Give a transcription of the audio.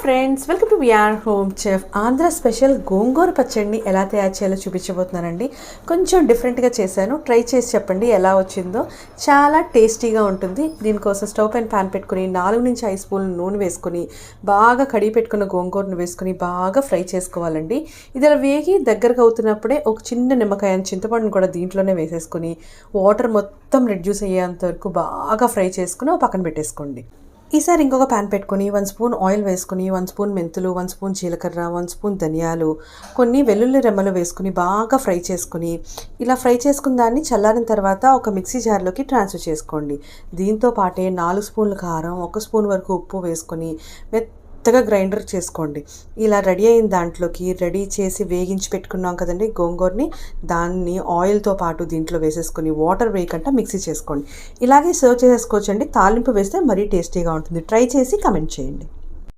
Friends, welcome to VR home chef. Andhra special గోంగూర పచ్చడిని ఎలా తయారు చేయాలో చూపించబోతున్నానండి. కొంచెం డిఫరెంట్గా చేశాను, ట్రై చేసి చెప్పండి ఎలా వచ్చిందో. చాలా టేస్టీగా ఉంటుంది. దీనికోసం స్టవ్ పైన ప్యాన్ పెట్టుకుని 4 నుంచి 5 స్పూన్లు నూనె వేసుకుని బాగా కడిగి పెట్టుకున్న గోంగూరను వేసుకుని బాగా ఫ్రై చేసుకోవాలండి. ఇది అలా వేగి దగ్గరకు అవుతున్నప్పుడే ఒక చిన్న నిమ్మకాయ చింతపండును కూడా దీంట్లోనే వేసేసుకుని వాటర్ మొత్తం రెడ్యూస్ అయ్యేంత వరకు బాగా ఫ్రై చేసుకుని ఒక పక్కన పెట్టేసుకోండి. ఈసారి ఇంకొక ప్యాన్ పెట్టుకొని 1 స్పూన్ ఆయిల్ వేసుకుని 1 స్పూన్ మెంతులు, 1 స్పూన్ జీలకర్ర, 1 స్పూన్ ధనియాలు, కొన్ని వెల్లుల్లి రెమ్మలు వేసుకుని బాగా ఫ్రై చేసుకుని ఇలా ఫ్రై చేసుకున్న దాన్ని చల్లారిన తర్వాత ఒక మిక్సీ జార్లోకి ట్రాన్స్ఫర్ చేసుకోండి. దీంతో పాటే 4 స్పూన్ల కారం, 1 స్పూన్ వరకు ఉప్పు వేసుకొని మెత్తగా గ్రైండర్ చేసుకోండి. ఇలా రెడీ అయిన దాంట్లోకి రెడీ చేసి వేగించి పెట్టుకున్నాం కదండి గోంగూరని, దాన్ని ఆయిల్తో పాటు దీంట్లో వేసేసుకొని వాటర్ వేయకుండా మిక్సీ చేసుకోండి. ఇలాగే సర్వ్ చేసుకోవచ్చండి. తాలింపు వేస్తే మరీ టేస్టీగా ఉంటుంది. ట్రై చేసి కమెంట్ చేయండి.